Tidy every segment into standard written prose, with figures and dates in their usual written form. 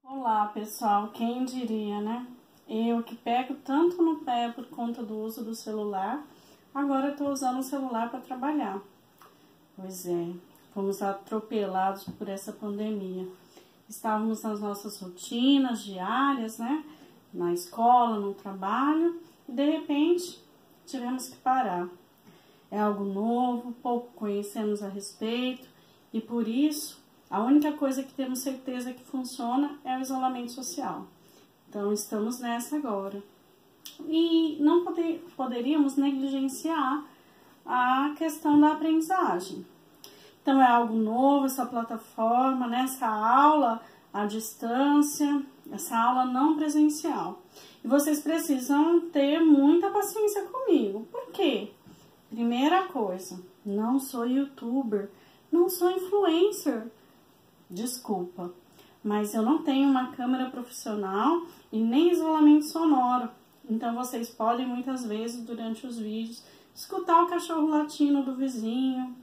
Olá pessoal, quem diria, né? Eu que pego tanto no pé por conta do uso do celular, agora eu tô usando o celular para trabalhar. Pois é, fomos atropelados por essa pandemia. Estávamos nas nossas rotinas diárias, né? Na escola, no trabalho, e de repente tivemos que parar. É algo novo, pouco conhecemos a respeito e por isso a única coisa que temos certeza que funciona é o isolamento social. Então, estamos nessa agora. E não poderíamos negligenciar a questão da aprendizagem. Então, é algo novo, essa plataforma, né? Essa aula à distância, essa aula não presencial. E vocês precisam ter muita paciência comigo. Por quê? Primeira coisa, não sou youtuber, não sou influencer. Desculpa, mas eu não tenho uma câmera profissional e nem isolamento sonoro. Então, vocês podem muitas vezes, durante os vídeos, escutar o cachorro latindo do vizinho,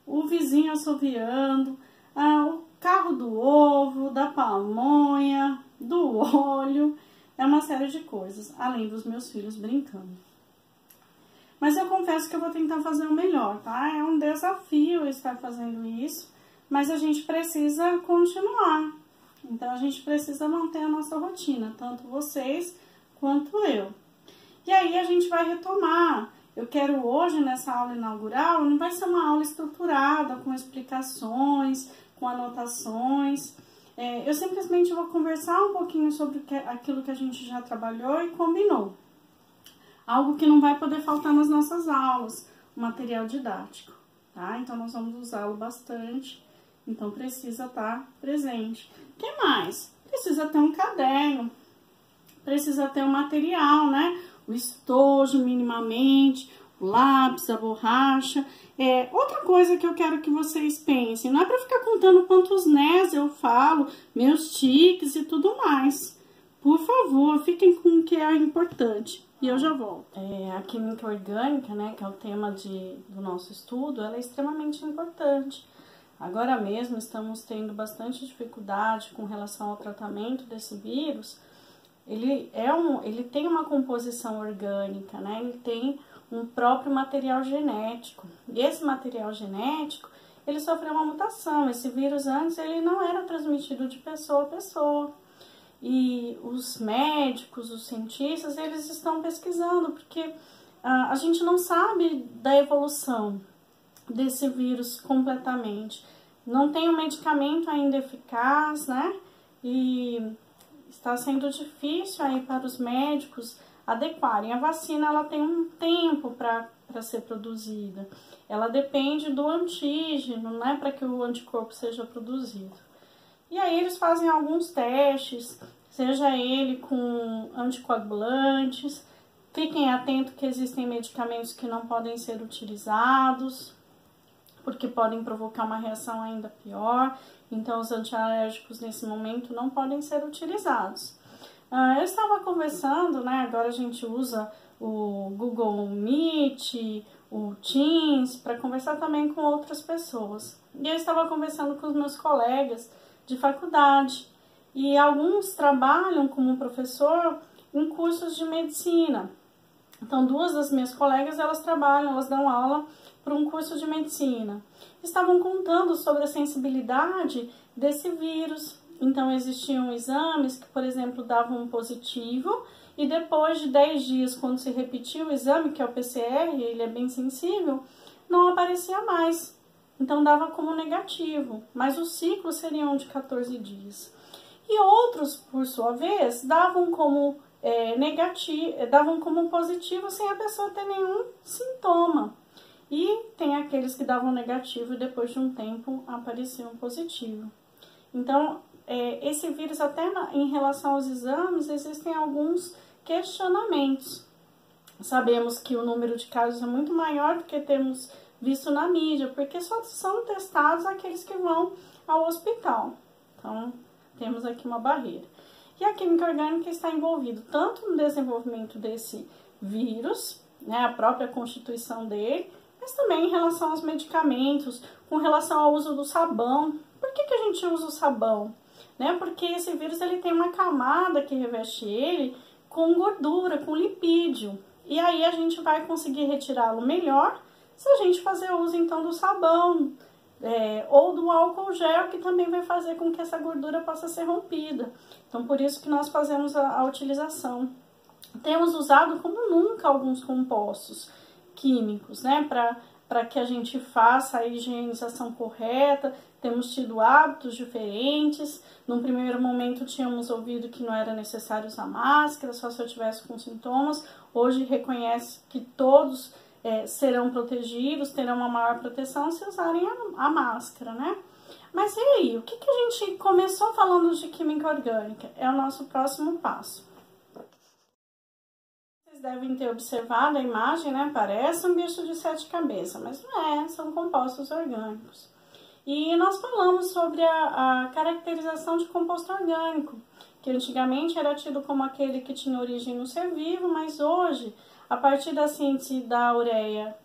o vizinho assoviando, o carro do ovo, da pamonha, do olho. É uma série de coisas, além dos meus filhos brincando. Mas eu confesso que eu vou tentar fazer o melhor, tá? É um desafio estar fazendo isso. Mas a gente precisa continuar. Então, a gente precisa manter a nossa rotina, tanto vocês quanto eu. E aí, a gente vai retomar. Eu quero hoje, nessa aula inaugural, não vai ser uma aula estruturada, com explicações, com anotações. Eu simplesmente vou conversar um pouquinho sobre aquilo que a gente já trabalhou e combinou. Algo que não vai poder faltar nas nossas aulas, o material didático, tá? Então, nós vamos usá-lo bastante. Então, precisa estar presente. O que mais? Precisa ter um caderno, precisa ter um material, né? O estojo, minimamente, o lápis, a borracha. Outra coisa que eu quero que vocês pensem, não é para ficar contando quantos nés eu falo, meus tiques e tudo mais. Por favor, fiquem com o que é importante. E eu já volto. A química orgânica, né, que é o tema do nosso estudo, ela é extremamente importante. Agora mesmo estamos tendo bastante dificuldade com relação ao tratamento desse vírus. Ele tem uma composição orgânica, né? Ele tem um próprio material genético. E esse material genético, ele sofreu uma mutação. Esse vírus antes, ele não era transmitido de pessoa a pessoa. E os médicos, os cientistas, eles estão pesquisando, porque a gente não sabe da evolução desse vírus completamente. Não tem um medicamento ainda eficaz, né? E está sendo difícil aí para os médicos adequarem. A vacina, ela tem um tempo para ser produzida. Ela depende do antígeno, né? Para que o anticorpo seja produzido. E aí eles fazem alguns testes, seja ele com anticoagulantes. Fiquem atentos que existem medicamentos que não podem ser utilizados, porque podem provocar uma reação ainda pior. Então, os antialérgicos nesse momento não podem ser utilizados. Eu estava conversando, né? Agora a gente usa o Google Meet, o Teams, para conversar também com outras pessoas. E eu estava conversando com os meus colegas de faculdade. E alguns trabalham como professor em cursos de medicina. Então, duas das minhas colegas, elas trabalham, elas dão aula para um curso de medicina. Estavam contando sobre a sensibilidade desse vírus. Então, existiam exames que, por exemplo, davam um positivo e depois de 10 dias, quando se repetia o exame, que é o PCR, ele é bem sensível, não aparecia mais. Então, dava como negativo, mas os ciclos seriam de 14 dias. E outros, por sua vez, davam como negativo, davam como positivo sem a pessoa ter nenhum sintoma. E tem aqueles que davam negativo e depois de um tempo apareciam positivo. Então, esse vírus, até em relação aos exames, existem alguns questionamentos. Sabemos que o número de casos é muito maior do que temos visto na mídia, porque só são testados aqueles que vão ao hospital. Então, temos aqui uma barreira. E a química orgânica está envolvida tanto no desenvolvimento desse vírus, né, a própria constituição dele, mas também em relação aos medicamentos, com relação ao uso do sabão. Por que a gente usa o sabão? né? Porque esse vírus ele tem uma camada que reveste ele com gordura, com lipídio. E aí a gente vai conseguir retirá-lo melhor se a gente fazer uso então do sabão ou do álcool gel, que também vai fazer com que essa gordura possa ser rompida. Então por isso que nós fazemos a utilização. Temos usado como nunca alguns compostos químicos, né, para que a gente faça a higienização correta. Temos tido hábitos diferentes. Num primeiro momento tínhamos ouvido que não era necessário usar máscara, só se eu tivesse com sintomas. Hoje reconhece que todos serão protegidos, terão uma maior proteção se usarem a máscara, né? Mas e aí, o que a gente começou falando de química orgânica? É o nosso próximo passo. Vocês devem ter observado a imagem, né? Parece um bicho de 7 cabeças, mas não é, são compostos orgânicos. E nós falamos sobre a caracterização de composto orgânico, que antigamente era tido como aquele que tinha origem no ser vivo, mas hoje, a partir da síntese da ureia,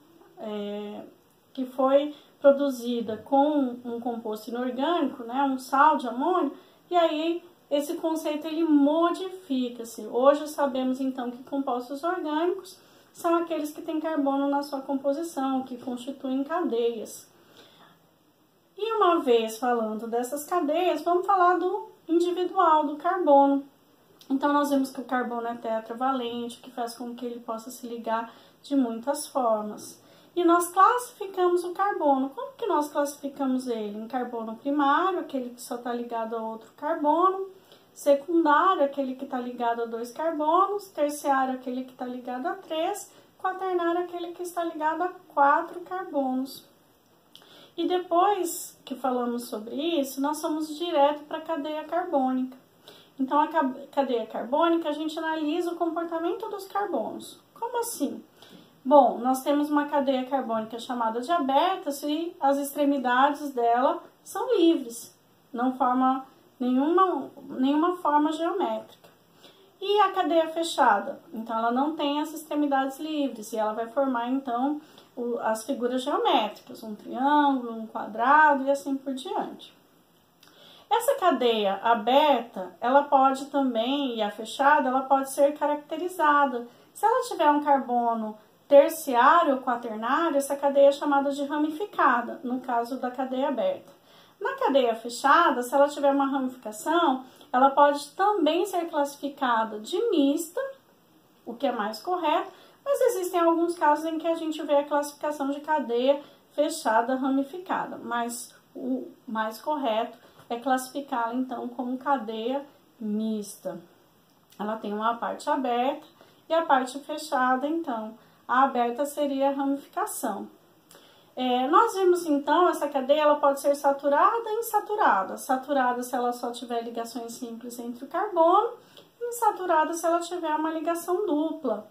que foi produzida com um composto inorgânico, né, um sal de amônio, e aí esse conceito ele modifica-se. Hoje sabemos então que compostos orgânicos são aqueles que têm carbono na sua composição, que constituem cadeias. E uma vez falando dessas cadeias, vamos falar do individual, do carbono. Então nós vemos que o carbono é tetravalente, que faz com que ele possa se ligar de muitas formas. E nós classificamos o carbono. Como que nós classificamos ele? Em carbono primário, aquele que só está ligado a outro carbono. Secundário, aquele que está ligado a 2 carbonos. Terciário, aquele que está ligado a 3. Quaternário, aquele que está ligado a 4 carbonos. E depois que falamos sobre isso, nós somos direto para a cadeia carbônica. Então, a cadeia carbônica, a gente analisa o comportamento dos carbonos. Como assim? Bom, nós temos uma cadeia carbônica chamada de aberta e as extremidades dela são livres, não forma nenhuma forma geométrica. E a cadeia fechada? Então, ela não tem as extremidades livres e ela vai formar, então, as figuras geométricas, um triângulo, um quadrado e assim por diante. Essa cadeia aberta, ela pode também, e a fechada, ela pode ser caracterizada. Se ela tiver um carbono terciário ou quaternário, essa cadeia é chamada de ramificada, no caso da cadeia aberta. Na cadeia fechada, se ela tiver uma ramificação, ela pode também ser classificada de mista, o que é mais correto, mas existem alguns casos em que a gente vê a classificação de cadeia fechada ramificada, mas o mais correto é classificá-la, então, como cadeia mista. Ela tem uma parte aberta e a parte fechada, então, a aberta seria a ramificação. Nós vimos, então, essa cadeia ela pode ser saturada e insaturada. Saturada se ela só tiver ligações simples entre o carbono, e insaturada se ela tiver uma ligação dupla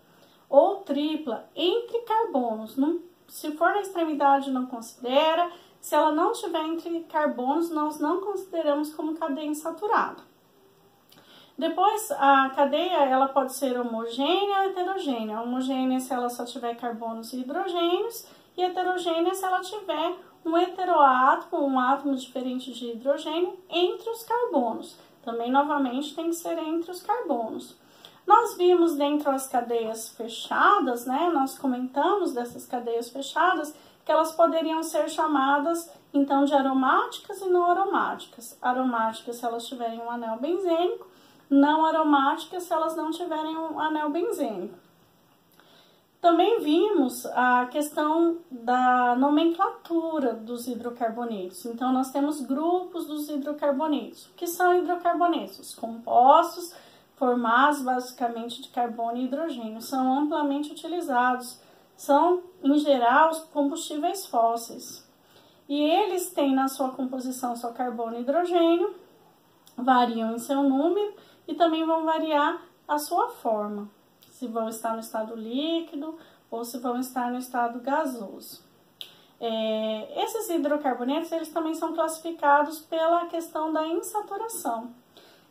ou tripla entre carbonos. Se for na extremidade, não considera. Se ela não tiver entre carbonos, nós não consideramos como cadeia insaturada. Depois, a cadeia ela pode ser homogênea ou heterogênea. Homogênea se ela só tiver carbonos e hidrogênios, e heterogênea se ela tiver um heteroátomo, um átomo diferente de hidrogênio, entre os carbonos. Também, novamente, tem que ser entre os carbonos. Nós vimos dentro das cadeias fechadas, né? Nós comentamos dessas cadeias fechadas, que elas poderiam ser chamadas, então, de aromáticas e não aromáticas. Aromáticas se elas tiverem um anel benzênico, não aromáticas se elas não tiverem um anel benzênico. Também vimos a questão da nomenclatura dos hidrocarbonetos. Então, nós temos grupos dos hidrocarbonetos. O que são hidrocarbonetos? Os compostos formados basicamente de carbono e hidrogênio. São amplamente utilizados. São, em geral, os combustíveis fósseis. E eles têm na sua composição só carbono e hidrogênio, variam em seu número e também vão variar a sua forma. Se vão estar no estado líquido ou se vão estar no estado gasoso. Esses hidrocarbonetos, eles também são classificados pela questão da insaturação.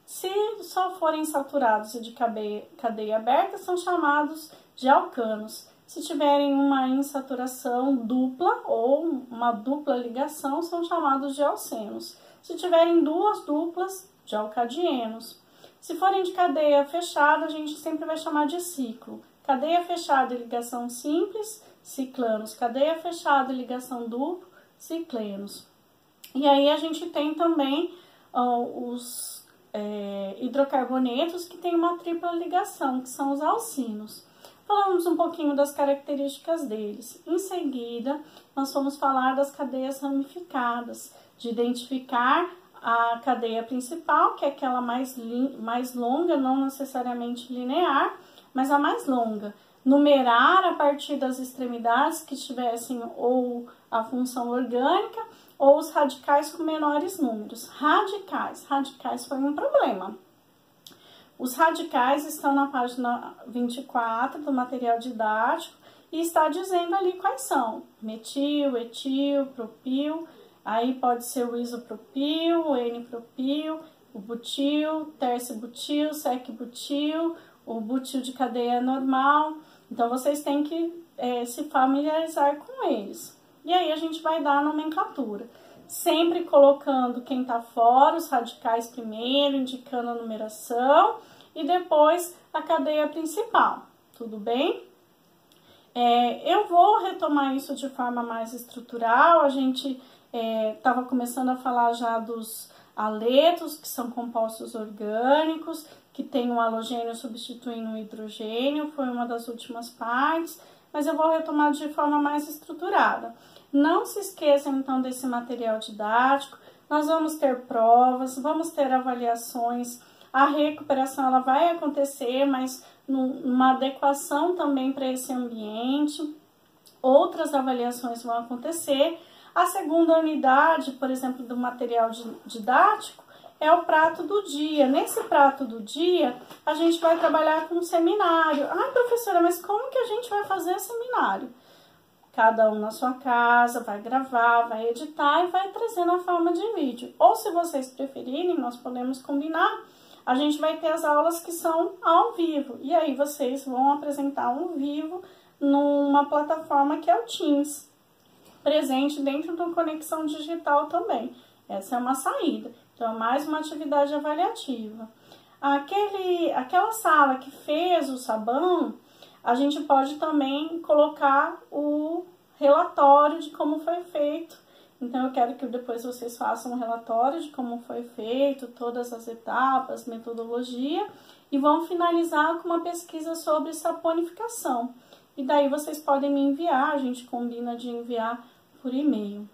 Se só forem saturados e de cadeia aberta, são chamados de alcanos. Se tiverem uma insaturação dupla ou uma dupla ligação, são chamados de alcenos. Se tiverem duas duplas, de alcadienos. Se forem de cadeia fechada, a gente sempre vai chamar de ciclo. Cadeia fechada e ligação simples, ciclanos. Cadeia fechada e ligação dupla, ciclenos. E aí a gente tem também os hidrocarbonetos que tem uma tripla ligação, que são os alcinos. Falamos um pouquinho das características deles. Em seguida, nós vamos falar das cadeias ramificadas, de identificar a cadeia principal, que é aquela mais longa, não necessariamente linear, mas a mais longa. Numerar a partir das extremidades que tivessem ou a função orgânica ou os radicais com menores números. Radicais foi um problema. Os radicais estão na página 24 do material didático e está dizendo ali quais são: metil, etil, propil, aí pode ser o isopropil, o N-propil, o butil, tercibutil, secbutil, o butil de cadeia normal. Então, vocês têm que se familiarizar com eles. E aí, a gente vai dar a nomenclatura. Sempre colocando quem está fora, os radicais primeiro, indicando a numeração, e depois a cadeia principal. Tudo bem? Eu vou retomar isso de forma mais estrutural. A gente estava começando a falar já dos aletos, que são compostos orgânicos, que tem um halogênio substituindo o hidrogênio, foi uma das últimas partes, mas eu vou retomar de forma mais estruturada. Não se esqueçam, então, desse material didático. Nós vamos ter provas, vamos ter avaliações. A recuperação ela vai acontecer, mas numa adequação também para esse ambiente. Outras avaliações vão acontecer. A segunda unidade, por exemplo, do material didático, é o prato do dia. Nesse prato do dia, a gente vai trabalhar com um seminário. Ai, professora, mas como que a gente vai fazer seminário? Cada um na sua casa, vai gravar, vai editar e vai trazer na forma de vídeo. Ou, se vocês preferirem, nós podemos combinar. A gente vai ter as aulas que são ao vivo. E aí, vocês vão apresentar ao vivo numa plataforma que é o Teams, presente dentro do Conexão Digital também. Essa é uma saída. Então, é mais uma atividade avaliativa. Aquela sala que fez o sabão, a gente pode também colocar o relatório de como foi feito. Então, eu quero que depois vocês façam um relatório de como foi feito, todas as etapas, metodologia, e vão finalizar com uma pesquisa sobre saponificação. E daí vocês podem me enviar, a gente combina de enviar por e-mail.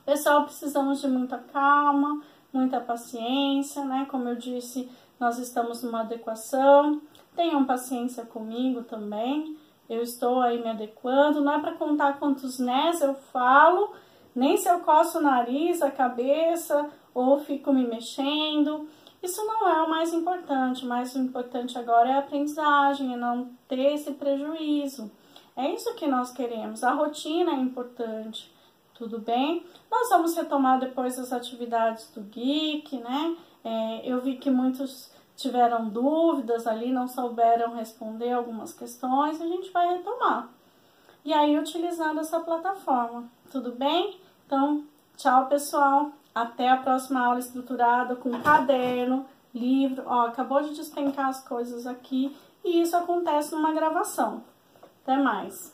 Pessoal, precisamos de muita calma, muita paciência, né? Como eu disse, nós estamos numa adequação. Tenham paciência comigo também. Eu estou aí me adequando. Não é para contar quantos nés eu falo, nem se eu coço o nariz, a cabeça, ou fico me mexendo. Isso não é o mais importante. O mais importante agora é a aprendizagem, é não ter esse prejuízo. É isso que nós queremos. A rotina é importante. Tudo bem? Nós vamos retomar depois as atividades do Geek, né? Eu vi que muitos tiveram dúvidas ali, não souberam responder algumas questões, a gente vai retomar. E aí, utilizando essa plataforma. Tudo bem? Então, tchau, pessoal. Até a próxima aula estruturada com caderno, livro. Ó, acabou de despencar as coisas aqui e isso acontece numa gravação. Até mais.